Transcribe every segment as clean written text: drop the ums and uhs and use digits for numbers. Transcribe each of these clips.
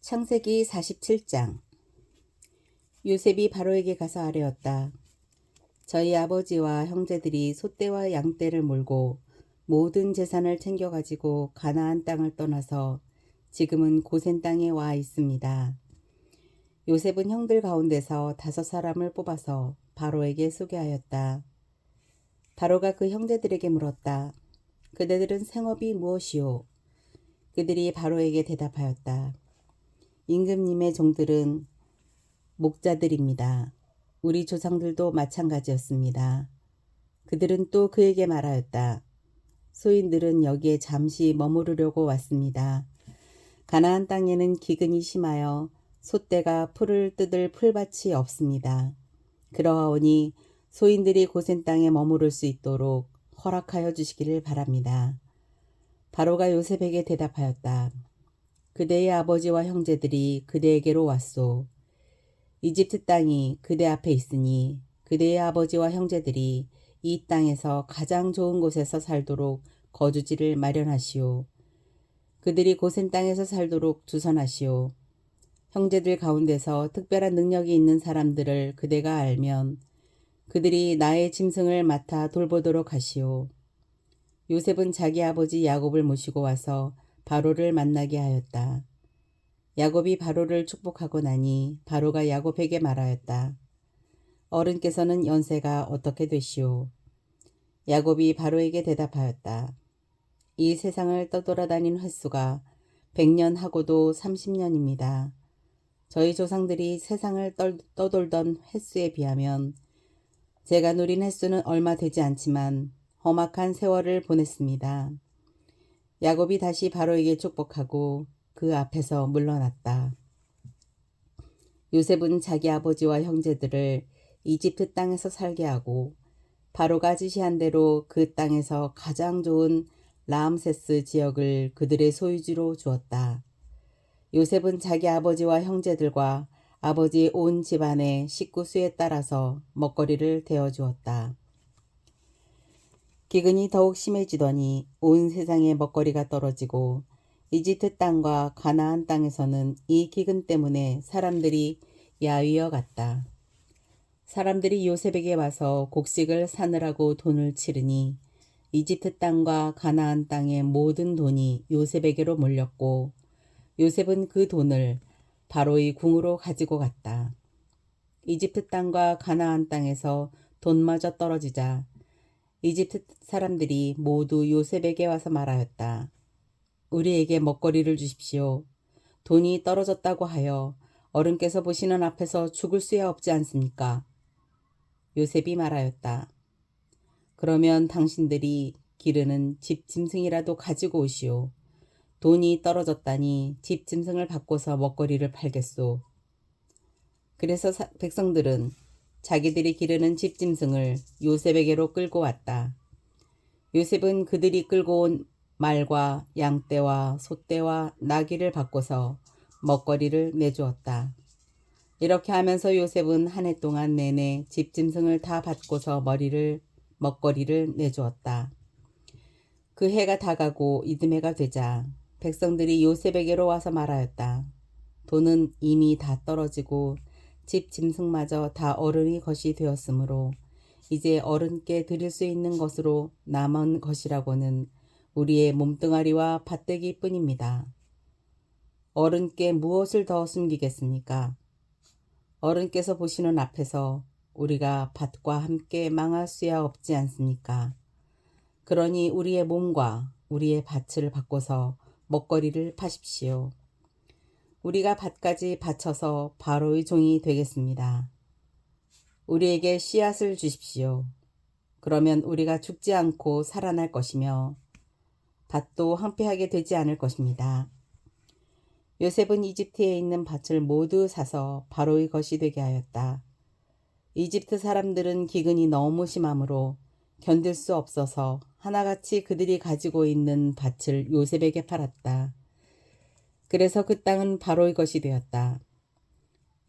창세기 47장. 요셉이 바로에게 가서 아뢰었다. 저희 아버지와 형제들이 소떼와 양떼를 몰고 모든 재산을 챙겨가지고 가나안 땅을 떠나서 지금은 고센 땅에 와 있습니다. 요셉은 형들 가운데서 5사람을 뽑아서 바로에게 소개하였다. 바로가 그 형제들에게 물었다. 그대들은 생업이 무엇이요? 그들이 바로에게 대답하였다. 임금님의 종들은 목자들입니다. 우리 조상들도 마찬가지였습니다. 그들은 또 그에게 말하였다. 소인들은 여기에 잠시 머무르려고 왔습니다. 가나안 땅에는 기근이 심하여 소떼가 풀을 뜯을 풀밭이 없습니다. 그러하오니 소인들이 고센 땅에 머무를 수 있도록 허락하여 주시기를 바랍니다. 바로가 요셉에게 대답하였다. 그대의 아버지와 형제들이 그대에게로 왔소. 이집트 땅이 그대 앞에 있으니 그대의 아버지와 형제들이 이 땅에서 가장 좋은 곳에서 살도록 거주지를 마련하시오. 그들이 고센 땅에서 살도록 주선하시오. 형제들 가운데서 특별한 능력이 있는 사람들을 그대가 알면 그들이 나의 짐승을 맡아 돌보도록 하시오. 요셉은 자기 아버지 야곱을 모시고 와서 바로를 만나게 하였다. 야곱이 바로를 축복하고 나니 바로가 야곱에게 말하였다. 어른께서는 연세가 어떻게 되시오? 야곱이 바로에게 대답하였다. 이 세상을 떠돌아다닌 횟수가 100년 하고도 30년입니다. 저희 조상들이 세상을 떠돌던 횟수에 비하면 제가 누린 횟수는 얼마 되지 않지만 험악한 세월을 보냈습니다. 야곱이 다시 바로에게 축복하고 그 앞에서 물러났다. 요셉은 자기 아버지와 형제들을 이집트 땅에서 살게 하고 바로가 지시한 대로 그 땅에서 가장 좋은 라암세스 지역을 그들의 소유지로 주었다. 요셉은 자기 아버지와 형제들과 아버지의 온 집안의 식구 수에 따라서 먹거리를 대어 주었다. 기근이 더욱 심해지더니 온 세상에 먹거리가 떨어지고 이집트 땅과 가나안 땅에서는 이 기근 때문에 사람들이 야위어 갔다. 사람들이 요셉에게 와서 곡식을 사느라고 돈을 치르니 이집트 땅과 가나안 땅의 모든 돈이 요셉에게로 몰렸고 요셉은 그 돈을 바로의 궁으로 가지고 갔다. 이집트 땅과 가나안 땅에서 돈마저 떨어지자 이집트 사람들이 모두 요셉에게 와서 말하였다. 우리에게 먹거리를 주십시오. 돈이 떨어졌다고 하여 어른께서 보시는 앞에서 죽을 수야 없지 않습니까? 요셉이 말하였다. 그러면 당신들이 기르는 집 짐승이라도 가지고 오시오. 돈이 떨어졌다니 집 짐승을 바꿔서 먹거리를 팔겠소. 그래서 백성들은 자기들이 기르는 집 짐승을 요셉에게로 끌고 왔다. 요셉은 그들이 끌고 온 말과 양떼와 소떼와 나귀를 바꿔서 먹거리를 내주었다. 이렇게 하면서 요셉은 한 해 동안 내내 집 짐승을 다 받고서 먹거리를 내주었다. 그 해가 다가고 이듬해가 되자 백성들이 요셉에게로 와서 말하였다. 돈은 이미 다 떨어지고 집 짐승마저 다 어른의 것이 되었으므로 이제 어른께 드릴 수 있는 것으로 남은 것이라고는 우리의 몸뚱아리와 밭대기 뿐입니다. 어른께 무엇을 더 숨기겠습니까? 어른께서 보시는 앞에서 우리가 밭과 함께 망할 수야 없지 않습니까? 그러니 우리의 몸과 우리의 밭을 바꿔서 먹거리를 파십시오. 우리가 밭까지 바쳐서 바로의 종이 되겠습니다. 우리에게 씨앗을 주십시오. 그러면 우리가 죽지 않고 살아날 것이며 밭도 황폐하게 되지 않을 것입니다. 요셉은 이집트에 있는 밭을 모두 사서 바로의 것이 되게 하였다. 이집트 사람들은 기근이 너무 심하므로 견딜 수 없어서 하나같이 그들이 가지고 있는 밭을 요셉에게 팔았다. 그래서 그 땅은 바로의 것이 되었다.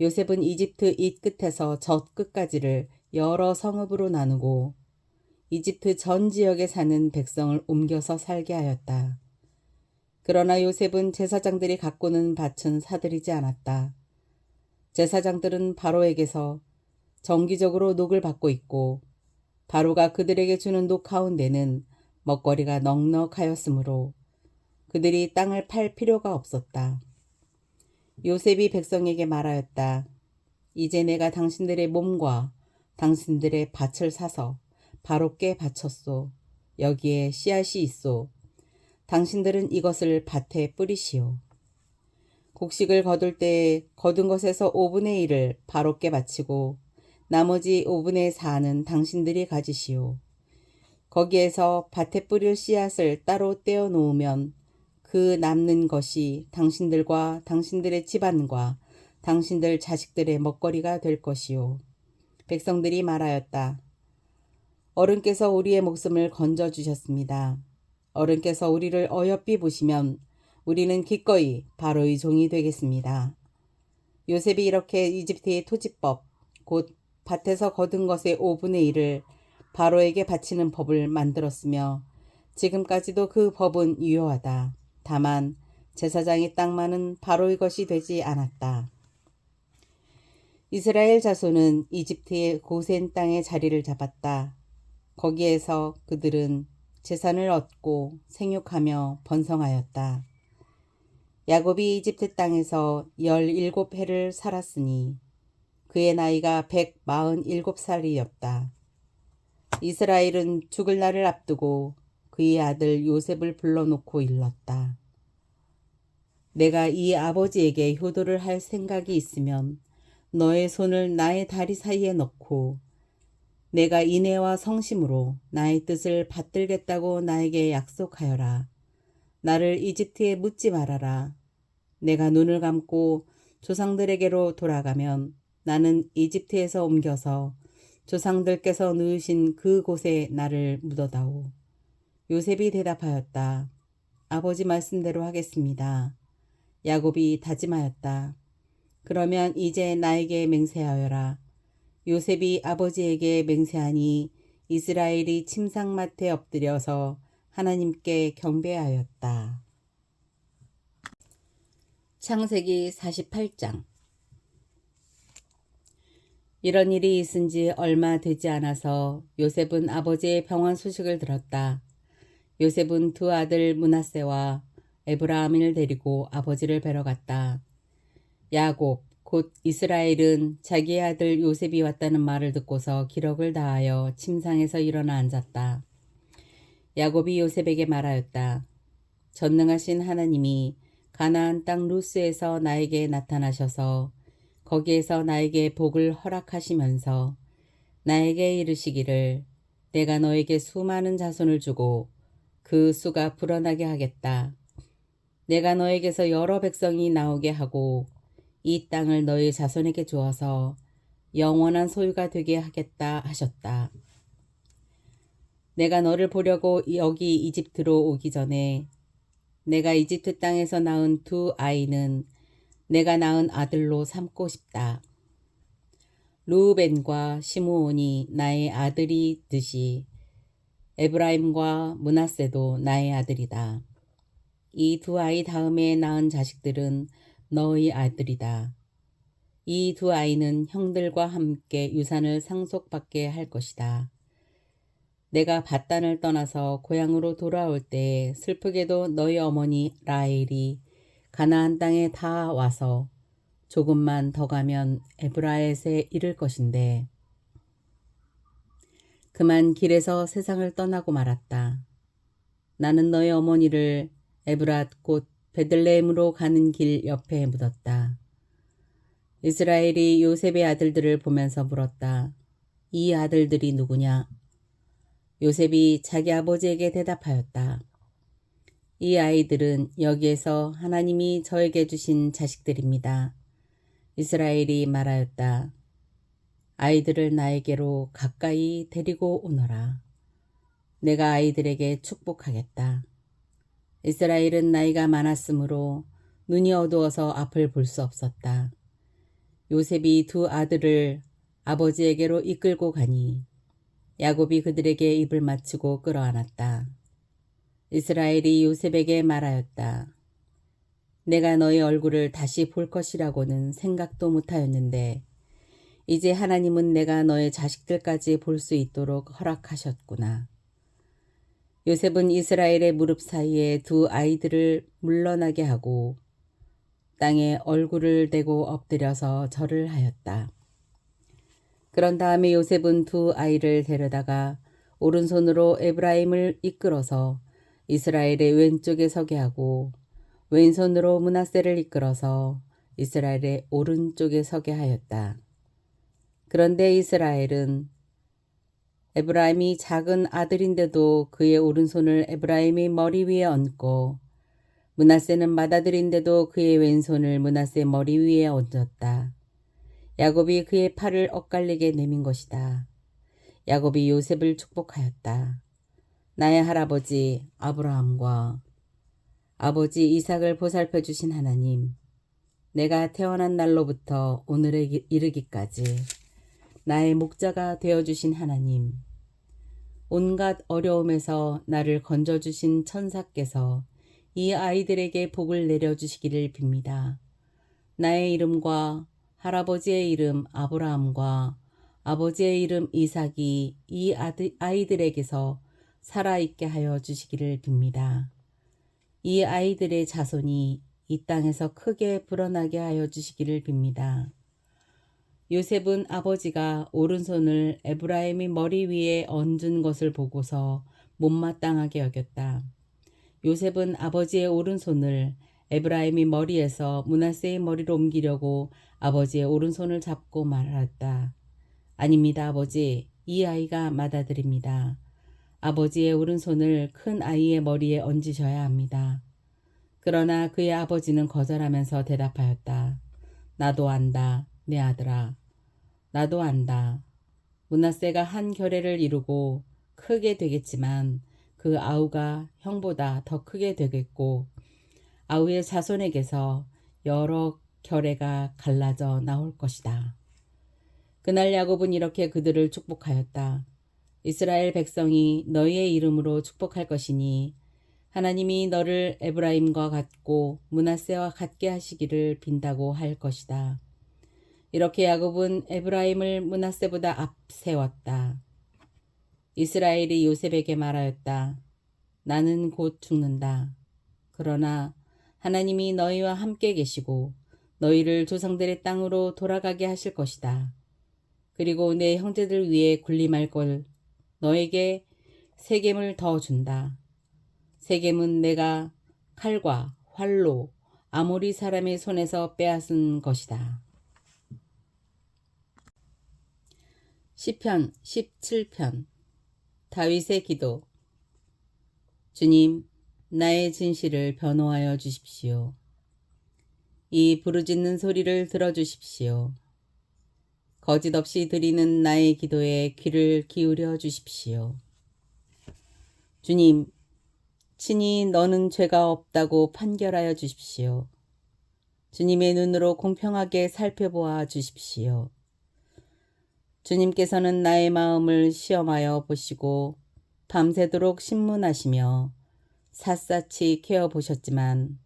요셉은 이집트 이 끝에서 저 끝까지를 여러 성읍으로 나누고 이집트 전 지역에 사는 백성을 옮겨서 살게 하였다. 그러나 요셉은 제사장들이 가꾸는 밭은 사들이지 않았다. 제사장들은 바로에게서 정기적으로 녹을 받고 있고 바로가 그들에게 주는 녹 가운데는 먹거리가 넉넉하였으므로 그들이 땅을 팔 필요가 없었다. 요셉이 백성에게 말하였다. 이제 내가 당신들의 몸과 당신들의 밭을 사서 바로께 바쳤소. 여기에 씨앗이 있소. 당신들은 이것을 밭에 뿌리시오. 곡식을 거둘 때에 거둔 것에서 5분의 1을 바로께 바치고 나머지 5분의 4는 당신들이 가지시오. 거기에서 밭에 뿌릴 씨앗을 따로 떼어 놓으면 그 남는 것이 당신들과 당신들의 집안과 당신들 자식들의 먹거리가 될 것이요. 백성들이 말하였다. 어른께서 우리의 목숨을 건져주셨습니다. 어른께서 우리를 어여삐 보시면 우리는 기꺼이 바로의 종이 되겠습니다. 요셉이 이렇게 이집트의 토지법, 곧 밭에서 거둔 것의 5분의 1을 바로에게 바치는 법을 만들었으며 지금까지도 그 법은 유효하다. 다만 제사장의 땅만은 바로의 것이 되지 않았다. 이스라엘 자손은 이집트의 고센 땅에 자리를 잡았다. 거기에서 그들은 재산을 얻고 생육하며 번성하였다. 야곱이 이집트 땅에서 17해를 살았으니 그의 나이가 147살이었다. 이스라엘은 죽을 날을 앞두고 그의 아들 요셉을 불러놓고 일렀다. 내가 이 아버지에게 효도를 할 생각이 있으면 너의 손을 나의 다리 사이에 넣고 내가 인애와 성심으로 나의 뜻을 받들겠다고 나에게 약속하여라. 나를 이집트에 묻지 말아라. 내가 눈을 감고 조상들에게로 돌아가면 나는 이집트에서 옮겨서 조상들께서 누우신 그곳에 나를 묻어다오. 요셉이 대답하였다. 아버지 말씀대로 하겠습니다. 야곱이 다짐하였다. 그러면 이제 나에게 맹세하여라. 요셉이 아버지에게 맹세하니 이스라엘이 침상맡에 엎드려서 하나님께 경배하였다. 창세기 48장. 이런 일이 있은 지 얼마 되지 않아서 요셉은 아버지의 병환 소식을 들었다. 요셉은 두 아들 므낫세와 에브라임을 데리고 아버지를 뵈러 갔다. 야곱 곧 이스라엘은 자기의 아들 요셉이 왔다는 말을 듣고서 기력을 다하여 침상에서 일어나 앉았다. 야곱이 요셉에게 말하였다. 전능하신 하나님이 가나안 땅 루스에서 나에게 나타나셔서 거기에서 나에게 복을 허락하시면서 나에게 이르시기를 내가 너에게 수많은 자손을 주고 그 수가 불어나게 하겠다. 내가 너에게서 여러 백성이 나오게 하고 이 땅을 너의 자손에게 주어서 영원한 소유가 되게 하겠다 하셨다. 내가 너를 보려고 여기 이집트로 오기 전에 내가 이집트 땅에서 낳은 두 아이는 내가 낳은 아들로 삼고 싶다. 르우벤과 시므온이 나의 아들이듯이 에브라임과 므낫세도 나의 아들이다. 이 두 아이 다음에 낳은 자식들은 너의 아들이다. 이 두 아이는 형들과 함께 유산을 상속받게 할 것이다. 내가 밧단을 떠나서 고향으로 돌아올 때 슬프게도 너희 어머니 라헬이 가나안 땅에 다 와서 조금만 더 가면 에브라잇에 이를 것인데 그만 길에서 세상을 떠나고 말았다. 나는 너희 어머니를 에브랏 곧 베들레헴으로 가는 길 옆에 묻었다. 이스라엘이 요셉의 아들들을 보면서 물었다. 이 아들들이 누구냐? 요셉이 자기 아버지에게 대답하였다. 이 아이들은 여기에서 하나님이 저에게 주신 자식들입니다. 이스라엘이 말하였다. 아이들을 나에게로 가까이 데리고 오너라. 내가 아이들에게 축복하겠다. 이스라엘은 나이가 많았으므로 눈이 어두워서 앞을 볼 수 없었다. 요셉이 두 아들을 아버지에게로 이끌고 가니 야곱이 그들에게 입을 맞추고 끌어안았다. 이스라엘이 요셉에게 말하였다. 내가 너의 얼굴을 다시 볼 것이라고는 생각도 못하였는데 이제 하나님은 내가 너의 자식들까지 볼 수 있도록 허락하셨구나. 요셉은 이스라엘의 무릎 사이에 두 아이들을 물러나게 하고 땅에 얼굴을 대고 엎드려서 절을 하였다. 그런 다음에 요셉은 두 아이를 데려다가 오른손으로 에브라임을 이끌어서 이스라엘의 왼쪽에 서게 하고 왼손으로 므낫세를 이끌어서 이스라엘의 오른쪽에 서게 하였다. 그런데 이스라엘은 에브라임이 작은 아들인데도 그의 오른손을 에브라임의 머리 위에 얹고 므낫세는 맏아들인데도 그의 왼손을 므낫세 머리 위에 얹었다. 야곱이 그의 팔을 엇갈리게 내민 것이다. 야곱이 요셉을 축복하였다. 나의 할아버지 아브라함과 아버지 이삭을 보살펴 주신 하나님, 내가 태어난 날로부터 오늘에 이르기까지 나의 목자가 되어주신 하나님, 온갖 어려움에서 나를 건져주신 천사께서 이 아이들에게 복을 내려주시기를 빕니다. 나의 이름과 할아버지의 이름 아브라함과 아버지의 이름 이삭이 이 아이들에게서 살아있게 하여 주시기를 빕니다. 이 아이들의 자손이 이 땅에서 크게 불어나게 하여 주시기를 빕니다. 요셉은 아버지가 오른손을 에브라임의 머리 위에 얹은 것을 보고서 못마땅하게 여겼다. 요셉은 아버지의 오른손을 에브라임의 머리에서 므낫세의 머리로 옮기려고 아버지의 오른손을 잡고 말하였다. 아닙니다, 아버지. 이 아이가 맏아들입니다. 아버지의 오른손을 큰 아이의 머리에 얹으셔야 합니다. 그러나 그의 아버지는 거절하면서 대답하였다. 나도 안다, 내 아들아. 나도 안다. 므낫세가 한 결례를 이루고 크게 되겠지만 그 아우가 형보다 더 크게 되겠고 아우의 자손에게서 여러 결례가 갈라져 나올 것이다. 그날 야곱은 이렇게 그들을 축복하였다. 이스라엘 백성이 너희의 이름으로 축복할 것이니 하나님이 너를 에브라임과 같고 므낫세와 같게 하시기를 빈다고 할 것이다. 이렇게 야곱은 에브라임을 므낫세보다 앞세웠다. 이스라엘이 요셉에게 말하였다. 나는 곧 죽는다. 그러나 하나님이 너희와 함께 계시고 너희를 조상들의 땅으로 돌아가게 하실 것이다. 그리고 내 형제들 위에 군림할 걸 너에게 세겜을 더 준다. 세겜은 내가 칼과 활로 아모리 사람의 손에서 빼앗은 것이다. 시편 17편 다윗의 기도. 주님, 나의 진실을 변호하여 주십시오. 이 부르짖는 소리를 들어주십시오. 거짓 없이 드리는 나의 기도에 귀를 기울여 주십시오. 주님, 친히 너는 죄가 없다고 판결하여 주십시오. 주님의 눈으로 공평하게 살펴보아 주십시오. 주님께서는 나의 마음을 시험하여 보시고 밤새도록 신문하시며 샅샅이 캐어보셨지만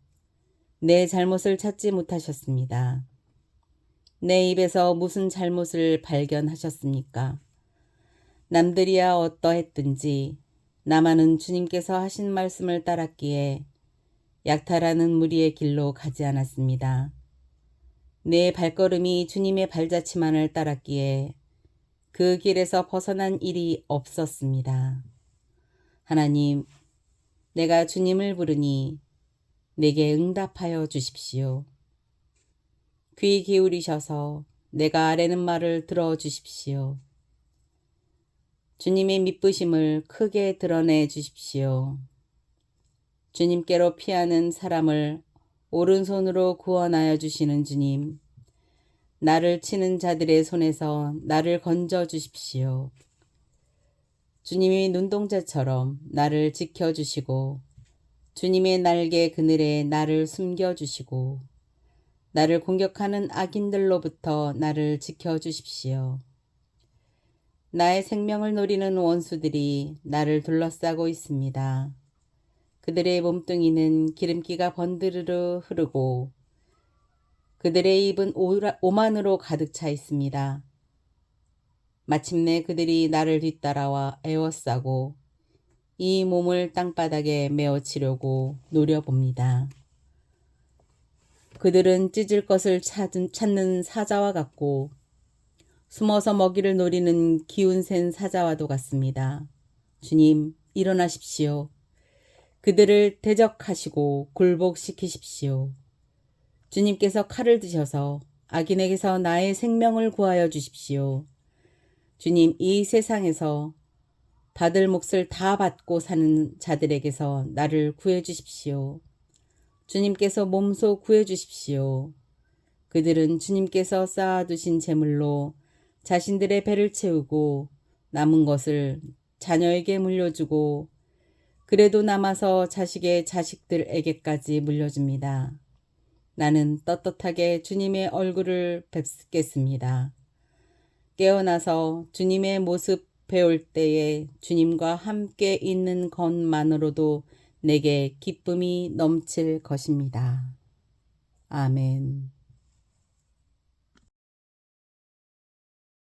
내 잘못을 찾지 못하셨습니다. 내 입에서 무슨 잘못을 발견하셨습니까? 남들이야 어떠했든지 나만은 주님께서 하신 말씀을 따랐기에 약탈하는 무리의 길로 가지 않았습니다. 내 발걸음이 주님의 발자취만을 따랐기에 그 길에서 벗어난 일이 없었습니다. 하나님, 내가 주님을 부르니 내게 응답하여 주십시오. 귀 기울이셔서 내가 아뢰는 말을 들어주십시오. 주님의 미쁘심을 크게 드러내 주십시오. 주님께로 피하는 사람을 오른손으로 구원하여 주시는 주님, 나를 치는 자들의 손에서 나를 건져 주십시오. 주님이 눈동자처럼 나를 지켜주시고 주님의 날개 그늘에 나를 숨겨주시고 나를 공격하는 악인들로부터 나를 지켜주십시오. 나의 생명을 노리는 원수들이 나를 둘러싸고 있습니다. 그들의 몸뚱이는 기름기가 번드르르 흐르고 그들의 입은 오만으로 가득 차 있습니다. 마침내 그들이 나를 뒤따라와 애워싸고 이 몸을 땅바닥에 메어치려고 노려봅니다. 그들은 찢을 것을 찾는 사자와 같고 숨어서 먹이를 노리는 기운센 사자와도 같습니다. 주님, 일어나십시오. 그들을 대적하시고 굴복시키십시오. 주님께서 칼을 드셔서 악인에게서 나의 생명을 구하여 주십시오. 주님, 이 세상에서 받을 몫을 다 받고 사는 자들에게서 나를 구해 주십시오. 주님께서 몸소 구해 주십시오. 그들은 주님께서 쌓아두신 재물로 자신들의 배를 채우고 남은 것을 자녀에게 물려주고 그래도 남아서 자식의 자식들에게까지 물려줍니다. 나는 떳떳하게 주님의 얼굴을 뵙겠습니다. 깨어나서 주님의 모습 배울 때에 주님과 함께 있는 것만으로도 내게 기쁨이 넘칠 것입니다. 아멘.